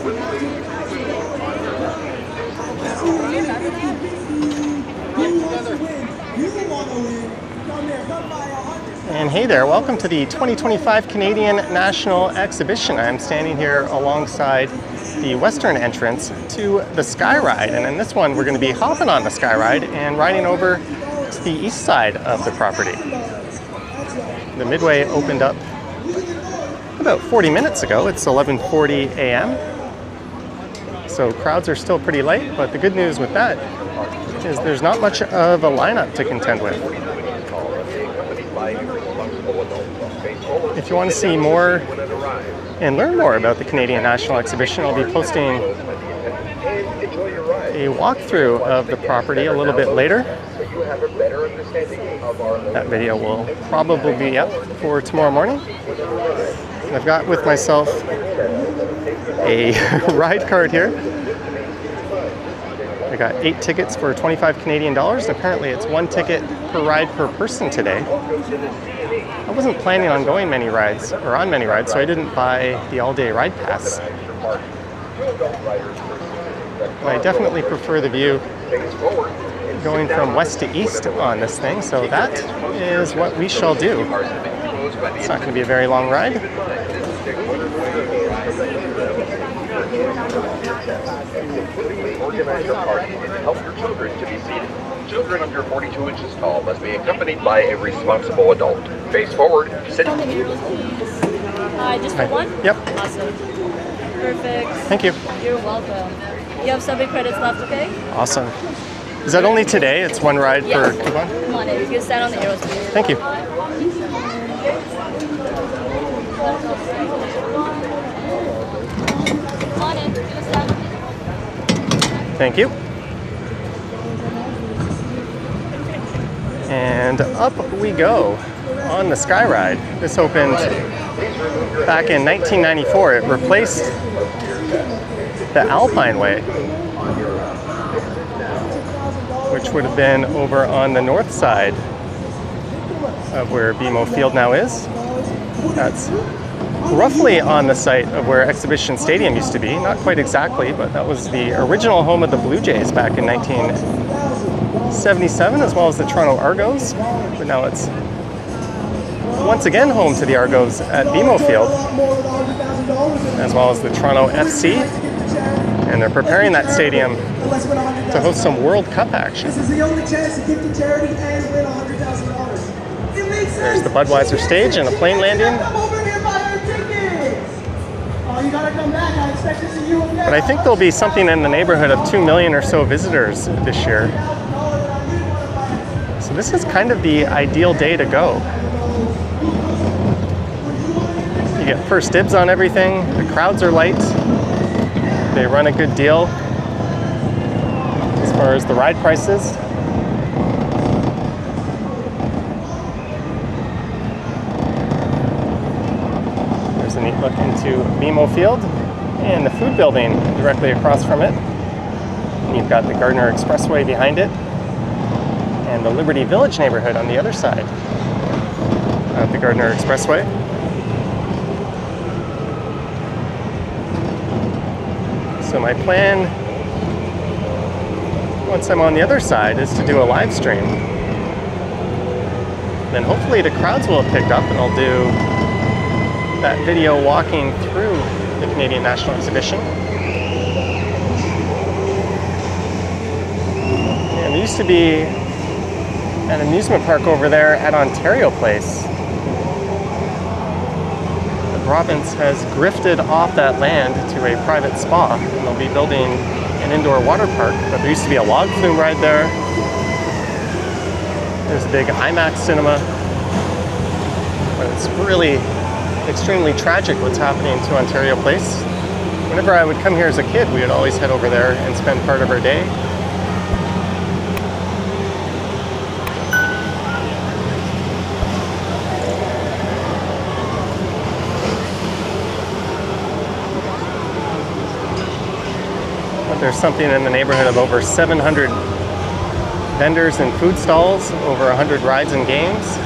And hey there, welcome to the 2025 Canadian National Exhibition. I'm standing here alongside the western entrance to the Sky Ride, and in this one we're going to be hopping on the Sky Ride and riding over to the east side of the property. The Midway opened up about 40 minutes ago. It's 11:40 a.m. So crowds are still pretty light, but the good news with that is there's not much of a lineup to contend with. If you want to see more and learn more about the Canadian National Exhibition, I'll be posting a walkthrough of the property a little bit later. That video will probably be up for tomorrow morning. And I've got with myself a ride card here. I got 8 tickets for 25 Canadian dollars. Apparently it's 1 ticket per ride per person today. I wasn't planning on going many rides, or on many rides, so I didn't buy the all-day ride pass. But I definitely prefer the view going from west to east on this thing, so that is what we shall do. It's not going to be a very long ride. Organize your party and help your children to be seated. Children under 42 inches tall must be accompanied by a responsible adult. Face forward, sit. Just for one? Yep. Awesome. Perfect. Thank you. You're welcome. You have 7 credits left, okay? Awesome. Is that only today? It's 1 ride per Yes. coupon? Come on in. You can stand on the aerospace. Thank you. Come on in. Just stand. Thank you. And up we go on the Sky Ride. This opened back in 1994. It replaced the Alpine Way, which would have been over on the north side of where BMO Field now is. That's roughly on the site of where Exhibition Stadium used to be. Not quite exactly, but that was the original home of the Blue Jays back in 1977, as well as the Toronto Argos. But now it's once again home to the Argos at BMO Field, as well as the Toronto FC. And they're preparing that stadium to host some World Cup action. This is the only chance to give to charity and win $100,000. There's the Budweiser stage and a plane landing. You gotta come back. I expect to see you again. But I think there'll be something in the neighborhood of 2 million or so visitors this year. So this is kind of the ideal day to go. You get first dibs on everything. The crowds are light. They run a good deal as far as the ride prices. There's a neat look into BMO Field and the food building directly across from it. And you've got the Gardiner Expressway behind it and the Liberty Village neighborhood on the other side of the Gardiner Expressway. So my plan, once I'm on the other side, is to do a live stream. Then hopefully the crowds will have picked up and I'll do that video walking through the Canadian National Exhibition. And there used to be an amusement park over there at Ontario Place. The province has grifted off that land to a private spa, and they'll be building an indoor water park. But there used to be a log flume ride there. There's a big IMAX cinema. But it's really extremely tragic what's happening to Ontario Place. Whenever I would come here as a kid, we would always head over there and spend part of our day. But there's something in the neighborhood of over 700 vendors and food stalls, over 100 rides and games.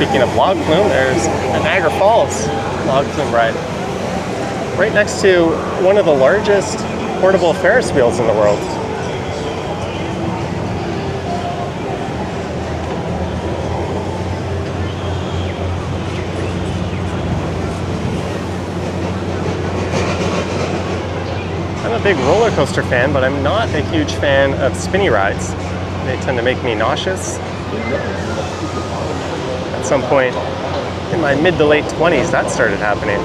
Speaking of log flume, there's a Niagara Falls log flume ride. Right next to one of the largest portable Ferris wheels in the world. I'm a big roller coaster fan, but I'm not a huge fan of spinny rides. They tend to make me nauseous. At some point in my mid to late 20s, that started happening.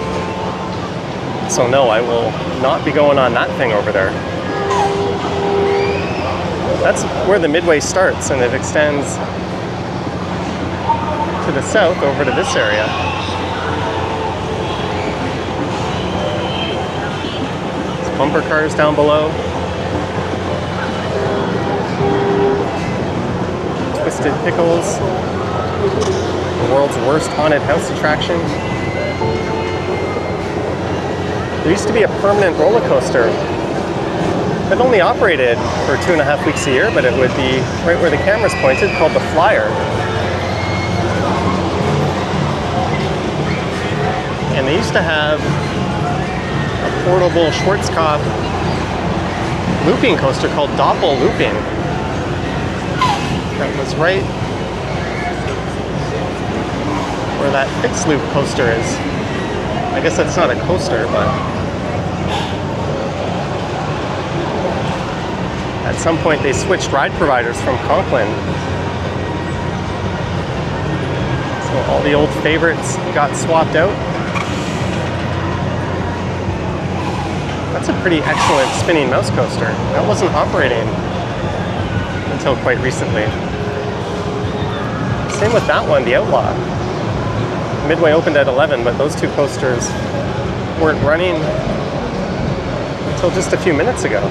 So no, I will not be going on that thing over there. That's where the Midway starts, and it extends to the south over to this area. There's bumper cars down below. Twisted Pickles. The world's worst haunted house attraction. There used to be a permanent roller coaster that only operated for 2.5 weeks a year, but it would be right where the camera's pointed, called the Flyer. And they used to have a portable Schwarzkopf looping coaster called Doppel Looping. That was right where that fixed loop coaster is. I guess that's not a coaster, but at some point they switched ride providers from Conklin. So all the old favorites got swapped out. That's a pretty excellent spinning mouse coaster. That wasn't operating until quite recently. Same with that one, the Outlaw. Midway opened at 11, but those two coasters weren't running until just a few minutes ago.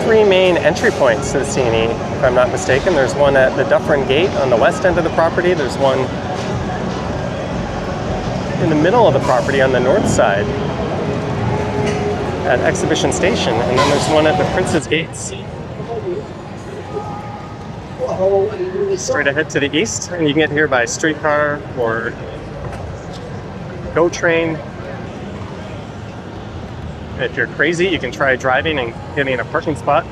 Three main entry points to the CNE, if I'm not mistaken. There's one at the Dufferin Gate on the west end of the property. There's one in the middle of the property on the north side at Exhibition Station, and then there's one at the Prince's Gates. Straight ahead to the east, and you can get here by streetcar or GO train. If you're crazy, you can try driving and getting a parking spot.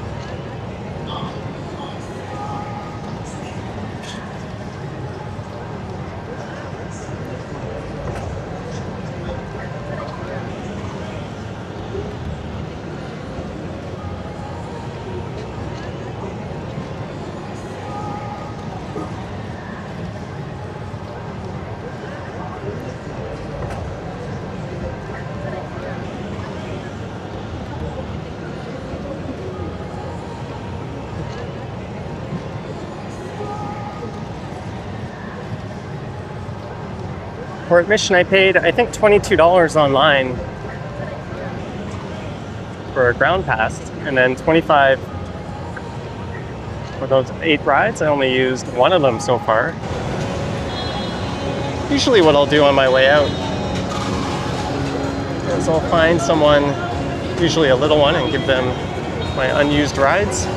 For admission, I paid, I think, $22 online for a ground pass, and then $25 for those 8 rides. I only used one of them so far. Usually what I'll do on my way out is I'll find someone, usually a little one, and give them my unused rides.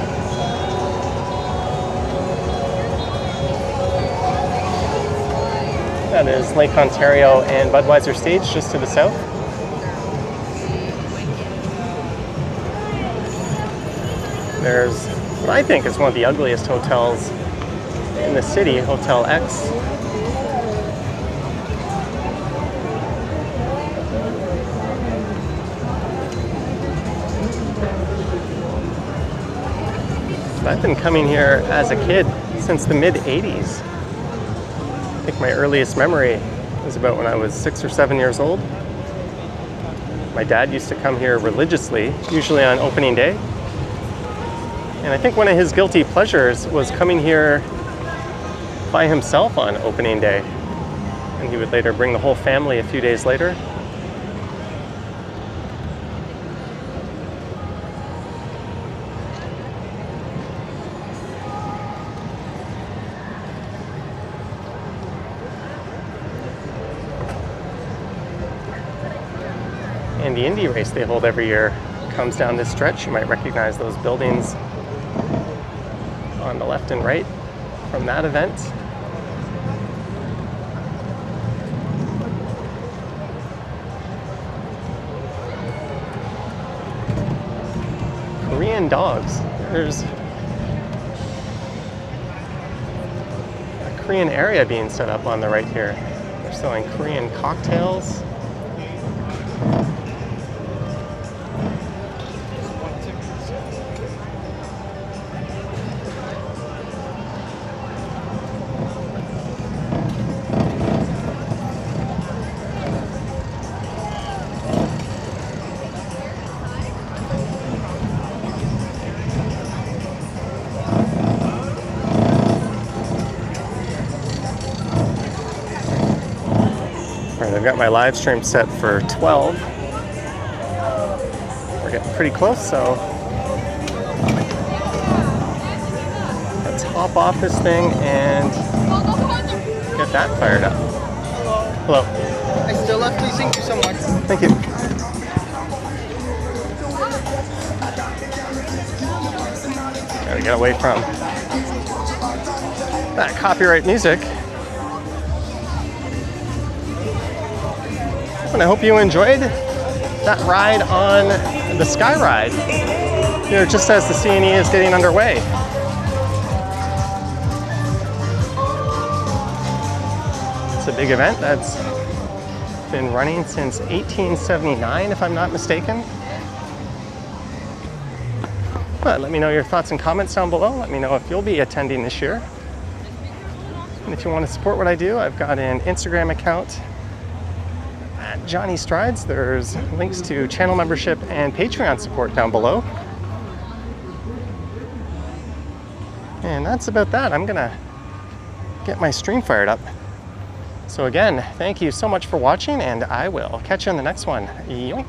That is Lake Ontario and Budweiser Stage just to the south. There's what I think is one of the ugliest hotels in the city, Hotel X. I've been coming here as a kid since the mid-'80s. I think my earliest memory was about when I was 6 or 7 years old. My dad used to come here religiously, usually on opening day. And I think one of his guilty pleasures was coming here by himself on opening day. And he would later bring the whole family a few days later. And the Indy race they hold every year comes down this stretch. You might recognize those buildings on the left and right from that event. Korean dogs. There's a Korean area being set up on the right here. They're selling Korean cocktails. I've got my live stream set for 12. We're getting pretty close, so let's hop off this thing and get that fired up. Hello. I still love to thank you so much. Thank you. Gotta get away from that copyright music. And I hope you enjoyed that ride on the Sky Ride. Here, just as the CNE is getting underway. It's a big event that's been running since 1879, if I'm not mistaken. But let me know your thoughts and comments down below. Let me know if you'll be attending this year. And if you want to support what I do, I've got an Instagram account at Johnny Strides. There's links to channel membership and Patreon support down below. And that's about that. I'm gonna get my stream fired up. So again, thank you so much for watching, and I will catch you on the next one. Yoink.